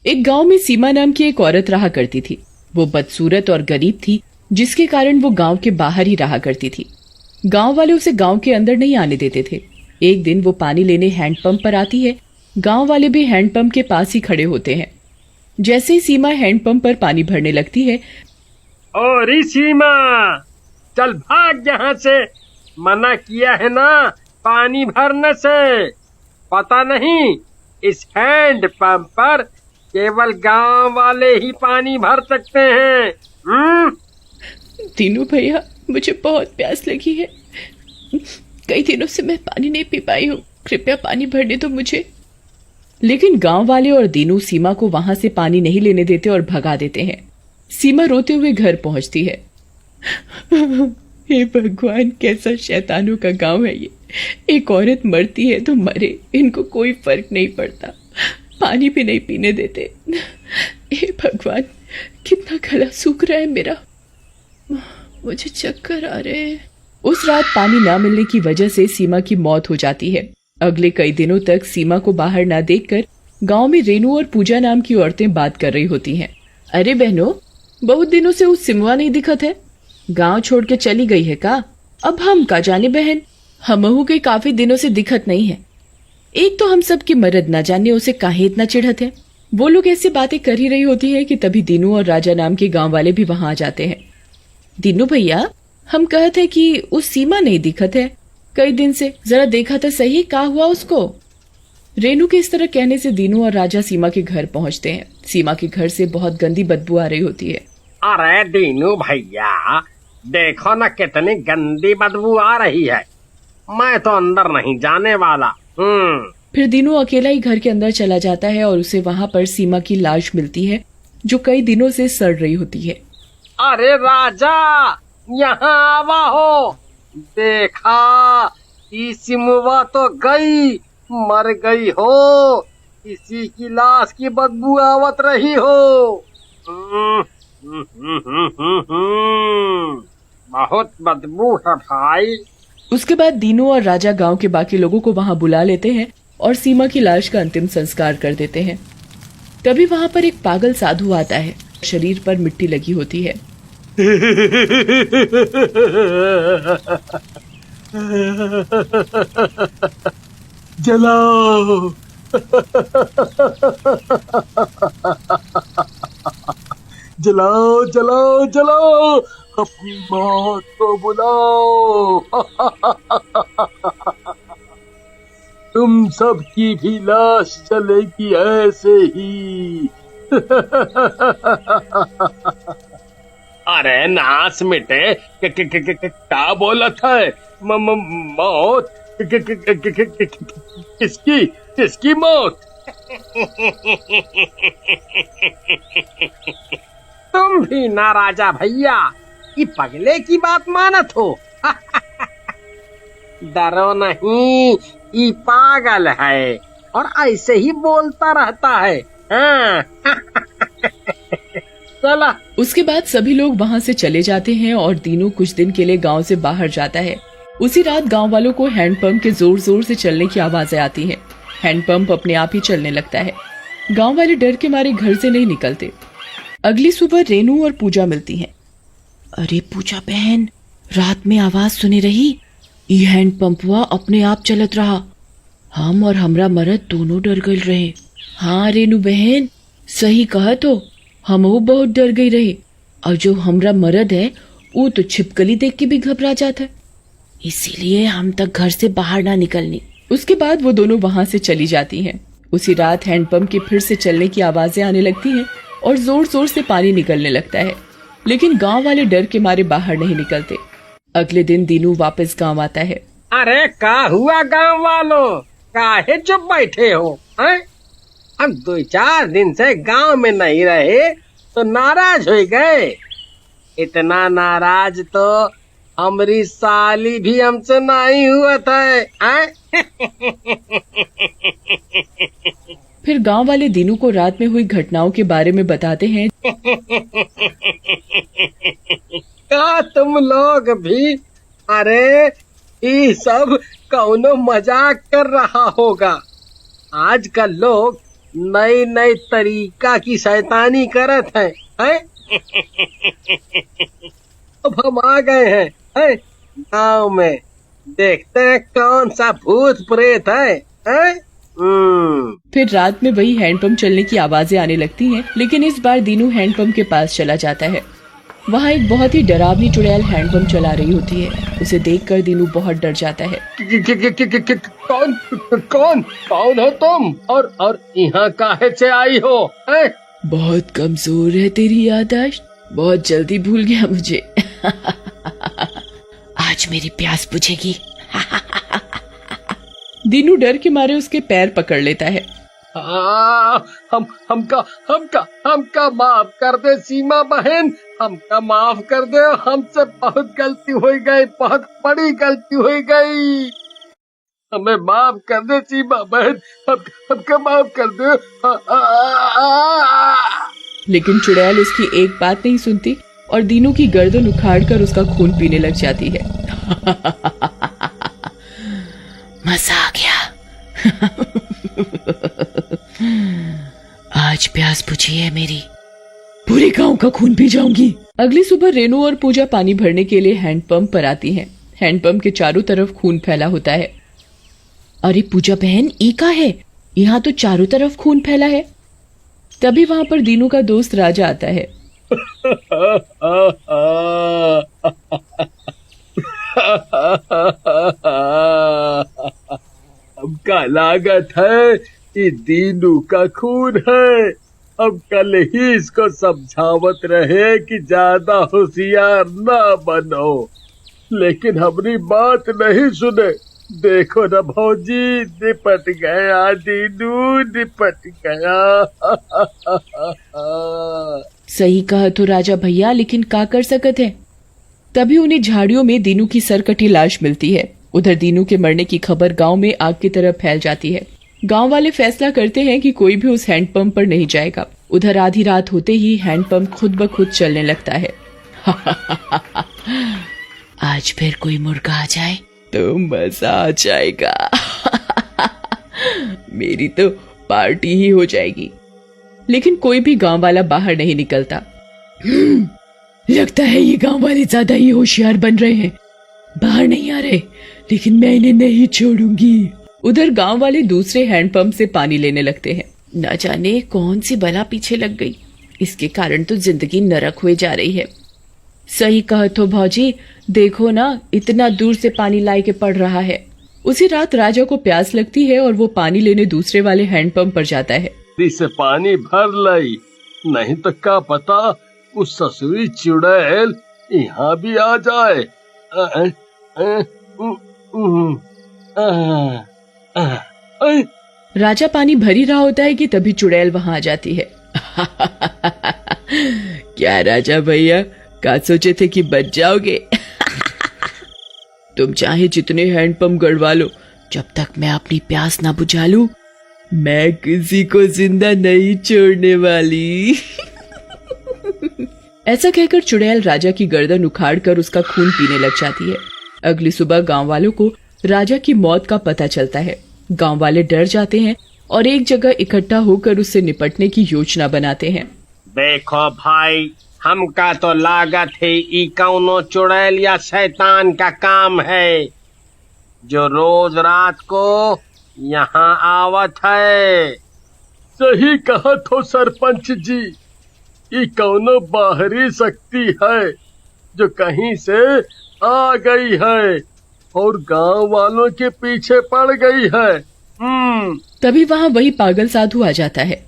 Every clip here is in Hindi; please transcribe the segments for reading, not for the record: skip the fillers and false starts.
एक गांव में सीमा नाम की एक औरत रहा करती थी। वो बदसूरत और गरीब थी, जिसके कारण वो गांव के बाहर ही रहा करती थी। गांव वाले उसे गांव के अंदर नहीं आने देते थे। एक दिन वो पानी लेने हैंडपंप पर आती है। गांव वाले भी हैंडपंप के पास ही खड़े होते हैं। जैसे ही सीमा हैंडपंप पर पानी भरने लगती है, और सीमा, चल भाग यहाँ से, मना किया है ना पानी भरने से। पता नहीं इस हैंड पंप पर केवल गांव वाले ही पानी भर सकते हैं। दीनू भैया, मुझे बहुत प्यास लगी है। कई दिनों से मैं पानी नहीं पी पाई हूँ, कृपया पानी भरने दो मुझे। लेकिन गांव वाले और दीनू सीमा को वहां से पानी नहीं लेने देते और भगा देते हैं। सीमा रोते हुए घर पहुंचती है। हे भगवान, कैसा शैतानों का गांव है ये। एक औरत मरती है तो मरे, इनको कोई फर्क नहीं पड़ता, पानी भी नहीं पीने देते। हे भगवान, कितना गला सूख रहा है मेरा, मुझे चक्कर आ रहे हैं। उस रात पानी न मिलने की वजह से सीमा की मौत हो जाती है। अगले कई दिनों तक सीमा को बाहर न देखकर गांव में रेनू और पूजा नाम की औरतें बात कर रही होती हैं। अरे बहनों, बहुत दिनों से उस सिमवा नहीं दिखत है, गांव छोड़ के चली गई है का? अब हम का जाने बहन, हमहू के काफी दिनों से दिखत नहीं है। एक तो हम सब की मरद न जाने उसे काहे इतना चिढ़त है। वो लोग ऐसी बातें कर ही रही होती है कि तभी दीनू और राजा नाम के गांव वाले भी वहां आ जाते हैं। दीनू भैया, हम कहते हैं कि उस सीमा नहीं दिखत है कई दिन से, जरा देखा तो सही, क्या हुआ उसको? रेनू के इस तरह कहने से दीनू और राजा सीमा के घर पहुंचते हैं। सीमा के घर से बहुत गंदी बदबू आ रही होती है। अरे दीनू भैया, देखो ना कितनी गंदी बदबू आ रही है, मैं तो अंदर नहीं जाने वाला। फिर दीनू अकेला ही घर के अंदर चला जाता है और उसे वहाँ पर सीमा की लाश मिलती है, जो कई दिनों से सड़ रही होती है। अरे राजा, यहाँ आवा हो, देखा सिमुआ तो गई, मर गई हो, किसी की लाश की बदबू आवत रही हो। बहुत बदबू है भाई। उसके बाद दीनू और राजा गांव के बाकी लोगों को वहां बुला लेते हैं और सीमा की लाश का अंतिम संस्कार कर देते हैं। तभी वहां पर एक पागल साधु आता है, शरीर पर मिट्टी लगी होती है। जलाओ, जलाओ जलाओ जलाओ, अपनी मौत को बुलाओ। तुम सब की भी लाश जलेगी ऐसे ही। अरे नाश मिटे, क्या बोलत है? मौत? किसकी किसकी मौत? तुम भी ना राजा भैया, ये पगले की बात मानत हो। डरो नहीं, ये पागल है और ऐसे ही बोलता रहता है। हाँ। चला। उसके बाद सभी लोग वहाँ से चले जाते हैं और दीनू कुछ दिन के लिए गांव से बाहर जाता है। उसी रात गांव वालों को हैंडपंप के जोर जोर से चलने की आवाजें आती हैं। हैंडपंप अपने आप ही चलने लगता है। गांव वाले डर के मारे घर से नहीं निकलते। अगली सुबह रेनू और पूजा मिलती हैं। अरे पूजा बहन, रात में आवाज सुनी रही, ये हैंडपंप हुआ अपने आप चलत रहा, हम और हमरा मरद दोनों डर गए रहे। हाँ रेनू बहन, सही कहा, तो हम बहुत डर गई रहे, और जो हमरा मरद है वो तो छिपकली देख के भी घबरा जाता है, इसीलिए हम तक घर से बाहर ना निकलनी। उसके बाद वो दोनों वहां से चली जाती हैं। उसी रात हैंडपंप के फिर से चलने की आवाजें आने लगती हैं और जोर जोर से पानी निकलने लगता है, लेकिन गांव वाले डर के मारे बाहर नहीं निकलते। अगले दिन दीनू वापस गांव आता है। अरे क्या हुआ गांव वालों, काहे चुप बैठे हो? हम 2-4 दिन से गांव में नहीं रहे तो नाराज हो गए। इतना नाराज तो हमारी साली भी हमसे नहीं हुआ था। फिर गांव वाले दीनू को रात में हुई घटनाओं के बारे में बताते हैं। क्या तुम लोग भी? अरे ये सब कौनो मजाक कर रहा होगा। आजकल लोग नई नई तरीका की शैतानी करत हैं? अब हम आ गए हैं गांव में। देखते हैं कौन सा भूत प्रेत है, हैं? फिर रात में वही हैंडपंप चलने की आवाजें आने लगती हैं, लेकिन इस बार दीनू हैंडपंप के पास चला जाता है। वहाँ एक बहुत ही डरावनी चुड़ैल हैंडपंप चला रही होती है। उसे देखकर दीनू बहुत डर जाता है। कौन कौन कौन हो तुम, और यहाँ काहे से आई हो, हैं? बहुत कमजोर है तेरी याददाश्त, बहुत जल्दी भूल गया मुझे। आज मेरी प्यास बुझेगी। दीनू डर के मारे उसके पैर पकड़ लेता है। हमका माफ कर दे सीमा बहन, हमका माफ कर दे। हमसे बहुत गलती हो गई, बहुत बड़ी गलती हो गई। हमें माफ कर दे सीमा बहन, हमका माफ कर दे। लेकिन चुड़ैल उसकी एक बात नहीं सुनती और दीनू की गर्दन उखाड़कर उसका खून पीने लग जाती है। मजा आ गया। आज प्यास बुझी है मेरी, पूरे गांव का खून पी जाऊंगी। अगली सुबह रेनू और पूजा पानी भरने के लिए हैंडपंप पर आती हैं। हैंडपंप के चारों तरफ खून फैला होता है। अरे पूजा बहन, ई का है? यहाँ तो चारों तरफ खून फैला है। तभी वहाँ पर दीनू का दोस्त राजा आता है। हमका लागत है कि दीनू का खून है। अब कल ही इसको समझावत रहे कि ज्यादा होशियार ना बनो, लेकिन हमारी बात नहीं सुने। देखो न भौजी, निपट गया दीनू, निपट गया। सही कहा तो राजा भैया, लेकिन का कर सकत है। तभी उन्हें झाड़ियों में दीनू की सरकटी लाश मिलती है। उधर दीनू के मरने की खबर गांव में आग की तरह फैल जाती है। गांव वाले फैसला करते हैं कि कोई भी उस हैंडपंप पर नहीं जाएगा। उधर आधी रात होते ही हैंडपंप खुद ब खुद चलने लगता है। आज फिर कोई मुर्गा आ जाए तो मजा आ जाएगा। मेरी तो पार्टी ही हो जाएगी। लेकिन कोई भी गांव वाला बाहर नहीं निकलता। लगता है ये गांव वाले ज्यादा ही होशियार बन रहे हैं, बाहर नहीं आ रहे, लेकिन मैं इन्हें नहीं छोड़ूंगी। उधर गांव वाले दूसरे हैंडपंप से पानी लेने लगते हैं। न जाने कौन सी बला पीछे लग गई, इसके कारण तो जिंदगी नरक हुए जा रही है। सही कहा तो भौजी, देखो ना, इतना दूर से पानी लाए के पड़ रहा है। उसी रात राजा को प्यास लगती है और वो पानी लेने दूसरे वाले हैंडपंप पर जाता है। से पानी भर लाई, नहीं तो क्या पता उस ससुरी चुड़ैल यहाँ भी आ जाए। राजा पानी भरी रहा होता है कि तभी चुड़ैल वहां आ जाती है। क्या राजा भैया, क्या सोचे थे कि बच जाओगे? तुम चाहे जितने हैंडपंप गड़वा लो, जब तक मैं अपनी प्यास ना बुझा लूं, मैं किसी को जिंदा नहीं छोड़ने वाली। ऐसा कहकर चुड़ैल राजा की गर्दन उखाड़कर उसका खून पीने लग जाती है। अगली सुबह गांव वालों को राजा की मौत का पता चलता है। गांव वाले डर जाते हैं और एक जगह इकट्ठा होकर उससे निपटने की योजना बनाते हैं। देखो भाई, हमका तो लागत है ई कौनो चुड़ैल या शैतान का काम है, जो रोज रात को यहाँ आवत है। सही कहा तो सरपंच जी, ये कौनो बाहरी शक्ति है जो कहीं से आ गई है और गांव वालों के पीछे पड़ गई है। तभी वहाँ वही पागल साधु आ जाता है।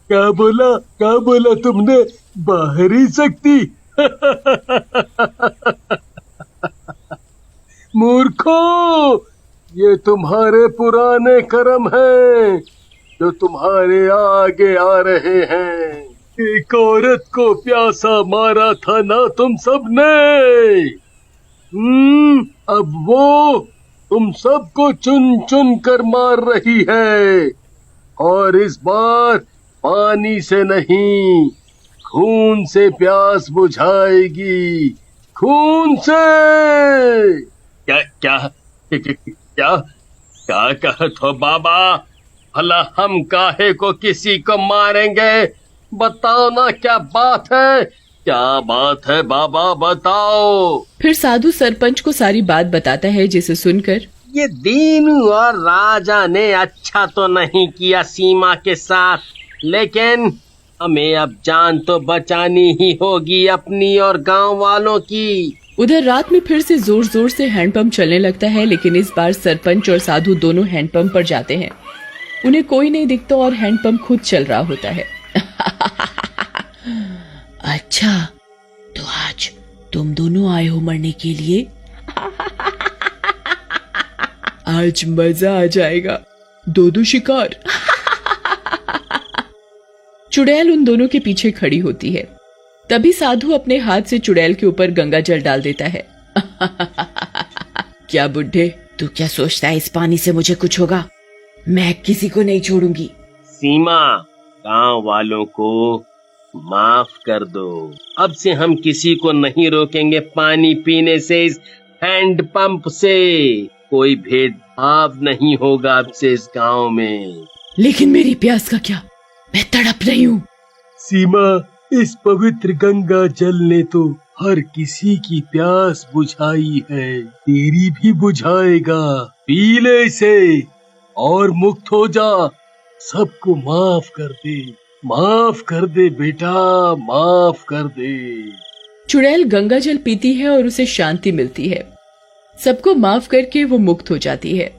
क्या बोला तुमने, बाहरी शक्ति? मूर्खो, ये तुम्हारे पुराने कर्म हैं जो तुम्हारे आगे आ रहे हैं। एक औरत को प्यासा मारा था ना तुम सबने, अब वो तुम सबको चुन चुन कर मार रही है, और इस बार पानी से नहीं, खून से प्यास बुझाएगी, खून से। क्या क्या क्या, क्या? क्या कहत हो बाबा? भला हम काहे को किसी को मारेंगे? बताओ ना, क्या बात है? क्या बात है बाबा, बताओ। फिर साधु सरपंच को सारी बात बताता है, जिसे सुनकर ये दीनू और राजा ने अच्छा तो नहीं किया सीमा के साथ, लेकिन हमें अब जान तो बचानी ही होगी अपनी और गांव वालों की। उधर रात में फिर से जोर जोर से हैंडपंप चलने लगता है, लेकिन इस बार सरपंच और साधु दोनों हैंडपंप पर जाते हैं। उन्हें कोई नहीं दिखता और हैंडपंप खुद चल रहा होता है। अच्छा, तो आज तुम दोनों आए हो मरने के लिए? आज मजा आ जाएगा, दो दो शिकार। चुड़ैल उन दोनों के पीछे खड़ी होती है। तभी साधु अपने हाथ से चुड़ैल के ऊपर गंगा जल डाल देता है। क्या बुड्ढे, तू क्या सोचता है इस पानी से मुझे कुछ होगा? मैं किसी को नहीं छोड़ूंगी। सीमा, गांव वालों को माफ कर दो। अब से हम किसी को नहीं रोकेंगे पानी पीने से। इस हैंडपंप से कोई भेदभाव नहीं होगा अब से इस गांव में। लेकिन मेरी प्यास का क्या? मैं तड़प रही हूँ। सीमा, इस पवित्र गंगा जल ने तो हर किसी की प्यास बुझाई है, तेरी भी बुझाएगा। पी ले इसे और मुक्त हो जा। सबको माफ कर दे बेटा, माफ कर दे। चुड़ैल गंगा जल पीती है और उसे शांति मिलती है। सबको माफ करके वो मुक्त हो जाती है।